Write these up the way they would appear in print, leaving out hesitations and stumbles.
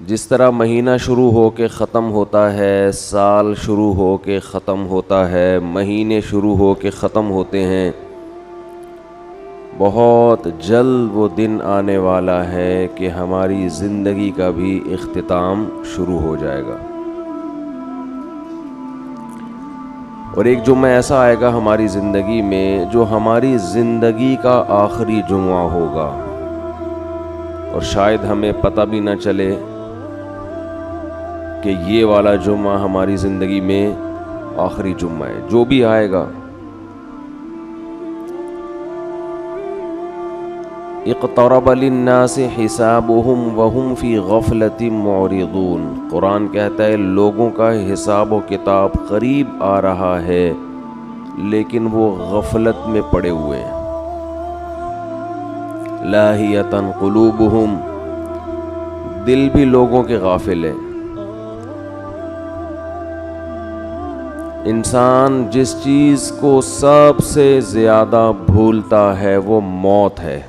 جس طرح مہینہ شروع ہو کے ختم ہوتا ہے، سال شروع ہو کے ختم ہوتا ہے، مہینے شروع ہو کے ختم ہوتے ہیں، بہت جلد وہ دن آنے والا ہے کہ ہماری زندگی کا بھی اختتام شروع ہو جائے گا۔ اور ایک جمعہ ایسا آئے گا ہماری زندگی میں جو ہماری زندگی کا آخری جمعہ ہوگا، اور شاید ہمیں پتہ بھی نہ چلے کہ یہ والا جمعہ ہماری زندگی میں آخری جمعہ ہے۔ جو بھی آئے گا، اقترب للناس حسابهم وهم فی غفلۃ معرضون، قرآن کہتا ہے لوگوں کا حساب و کتاب قریب آ رہا ہے لیکن وہ غفلت میں پڑے ہوئے ہیں۔ لاہیۃ قلوبہم، دل بھی لوگوں کے غافل ہے۔ انسان جس چیز کو سب سے زیادہ بھولتا ہے وہ موت ہے۔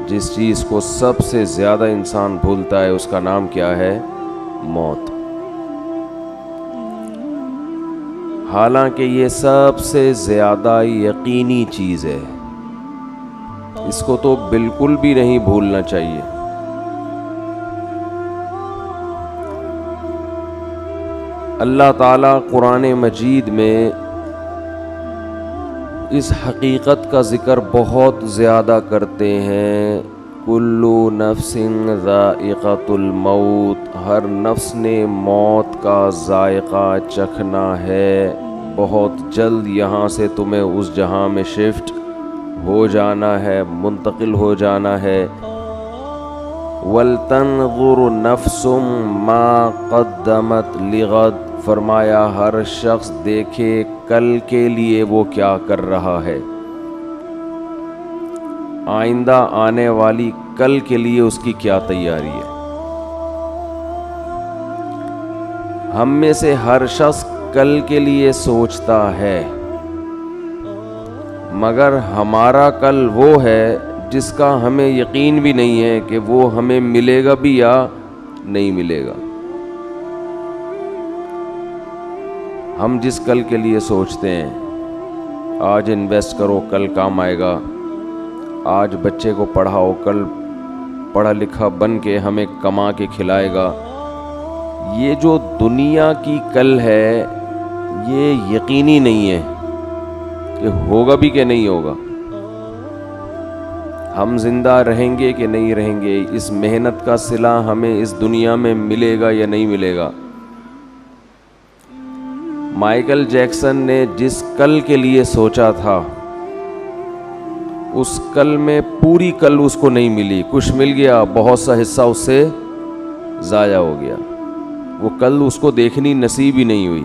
جس چیز کو سب سے زیادہ انسان بھولتا ہے اس کا نام کیا ہے؟ موت۔ حالانکہ یہ سب سے زیادہ یقینی چیز ہے، اس کو تو بالکل بھی نہیں بھولنا چاہیے۔ اللہ تعالیٰ قرآن مجید میں اس حقیقت کا ذکر بہت زیادہ کرتے ہیں۔ کلُّ نفس ذائقۃ الموت، ہر نفس نے موت کا ذائقہ چکھنا ہے، بہت جلد یہاں سے تمہیں اس جہاں میں شفٹ ہو جانا ہے، منتقل ہو جانا ہے۔ وَلْتَنْظُرْ نَفْسٌ مَا قَدَّمَتْ لِغَدٍ، فرمایا ہر شخص دیکھے کل کے لیے وہ کیا کر رہا ہے، آئندہ آنے والی کل کے لیے اس کی کیا تیاری ہے۔ ہم میں سے ہر شخص کل کے لیے سوچتا ہے، مگر ہمارا کل وہ ہے جس کا ہمیں یقین بھی نہیں ہے کہ وہ ہمیں ملے گا بھی یا نہیں ملے گا۔ ہم جس کل کے لیے سوچتے ہیں، آج انویسٹ کرو کل کام آئے گا، آج بچے کو پڑھاؤ کل پڑھا لکھا بن کے ہمیں کما کے کھلائے گا، یہ جو دنیا کی کل ہے یہ یقینی نہیں ہے کہ ہوگا بھی کہ نہیں ہوگا، ہم زندہ رہیں گے کہ نہیں رہیں گے، اس محنت کا صلہ ہمیں اس دنیا میں ملے گا یا نہیں ملے گا۔ مائیکل جیکسن نے جس کل کے لیے سوچا تھا اس کل میں پوری کل اس کو نہیں ملی، کچھ مل گیا، بہت سا حصہ اس سے ضائع ہو گیا، وہ کل اس کو دیکھنی نصیب ہی نہیں ہوئی۔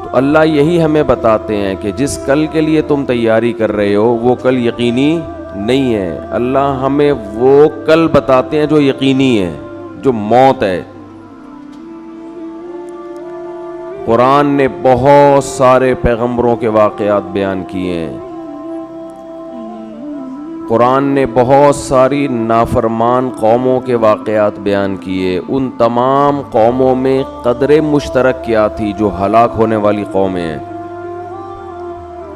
تو اللہ یہی ہمیں بتاتے ہیں کہ جس کل کے لیے تم تیاری کر رہے ہو وہ کل یقینی نہیں ہے۔ اللہ ہمیں وہ کل بتاتے ہیں جو یقینی ہے، جو موت ہے۔ قرآن نے بہت سارے پیغمبروں کے واقعات بیان کیے ہیں، قرآن نے بہت ساری نافرمان قوموں کے واقعات بیان کیے، ان تمام قوموں میں قدر مشترک کیا تھی جو ہلاک ہونے والی قومیں ہیں،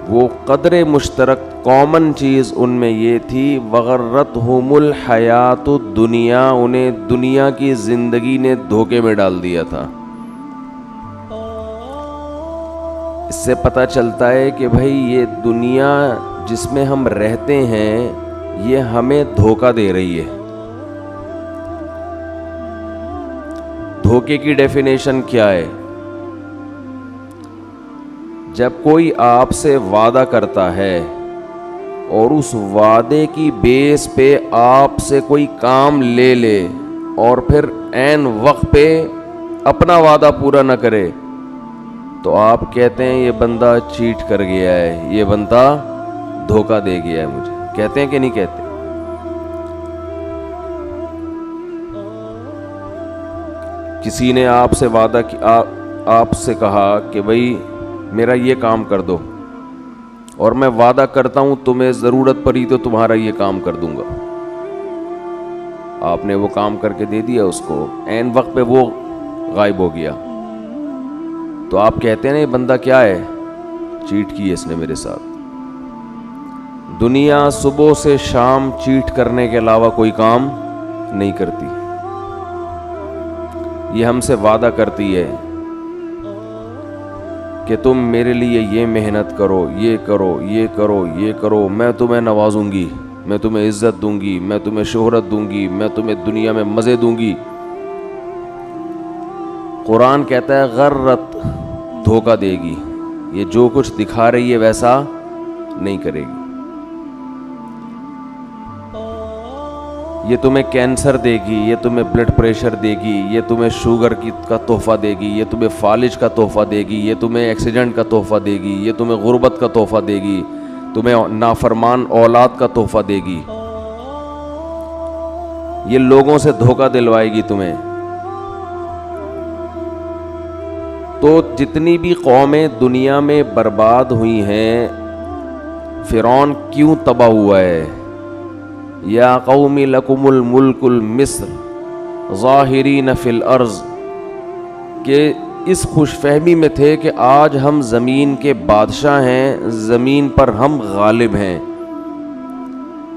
وہ قدر مشترک کامن چیز ان میں یہ تھی، وغرتہم الحیات الدنیا، انہیں دنیا کی زندگی نے دھوکے میں ڈال دیا تھا۔ اس سے پتہ چلتا ہے کہ بھائی یہ دنیا جس میں ہم رہتے ہیں یہ ہمیں دھوکہ دے رہی ہے۔ دھوکے کی ڈیفینیشن کیا ہے؟ جب کوئی آپ سے وعدہ کرتا ہے اور اس وعدے کی بیس پہ آپ سے کوئی کام لے لے اور پھر عین وقت پہ اپنا وعدہ پورا نہ کرے تو آپ کہتے ہیں یہ بندہ چیٹ کر گیا ہے، یہ بندہ دھوکہ دے گیا ہے مجھے، کہتے ہیں کہ نہیں کہتے؟ کسی نے آپ سے وعدہ آپ سے کہا کہ بھائی میرا یہ کام کر دو، اور میں وعدہ کرتا ہوں تمہیں ضرورت پڑی تو تمہارا یہ کام کر دوں گا. آپ نے وہ کام کر کے دے دیا اس کو, عین وقت پہ وہ غائب ہو گیا. تو آپ کہتے ہیں نا یہ بندہ کیا ہے, چیٹ کی ہے اس نے میرے ساتھ. دنیا صبح سے شام چیٹ کرنے کے علاوہ کوئی کام نہیں کرتی. یہ ہم سے وعدہ کرتی ہے کہ تم میرے لیے یہ محنت کرو, یہ کرو, یہ کرو, یہ کرو, میں تمہیں نوازوں گی, میں تمہیں عزت دوں گی, میں تمہیں شہرت دوں گی, میں تمہیں دنیا میں مزے دوں گی. قرآن کہتا ہے غرت, دھوکہ دے گی. یہ جو کچھ دکھا رہی ہے ویسا نہیں کرے گی. یہ تمہیں کینسر دے گی, یہ تمہیں بلڈ پریشر دے گی, یہ تمہیں شوگر کا تحفہ دے گی, یہ تمہیں فالج کا تحفہ دے گی, یہ تمہیں ایکسیڈنٹ کا تحفہ دے گی, یہ تمہیں غربت کا تحفہ دے گی, تمہیں نافرمان اولاد کا تحفہ دے گی. یہ لوگوں سے دھوکہ دلوائے گی تمہیں. تو جتنی بھی قومیں دنیا میں برباد ہوئی ہیں, فرعون کیوں تباہ ہوا ہے؟ یا قوم لکم الملک المصر ظاہرین فی الارض, کہ اس خوش فہمی میں تھے کہ آج ہم زمین کے بادشاہ ہیں, زمین پر ہم غالب ہیں.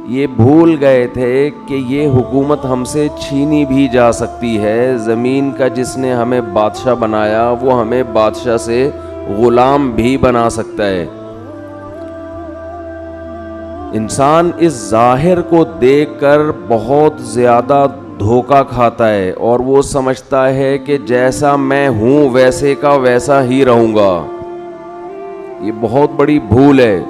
یہ بھول گئے تھے کہ یہ حکومت ہم سے چھینی بھی جا سکتی ہے. زمین کا جس نے ہمیں بادشاہ بنایا وہ ہمیں بادشاہ سے غلام بھی بنا سکتا ہے. انسان اس ظاہر کو دیکھ کر بہت زیادہ دھوکہ کھاتا ہے اور وہ سمجھتا ہے کہ جیسا میں ہوں ویسے کا ویسا ہی رہوں گا. یہ بہت بڑی بھول ہے.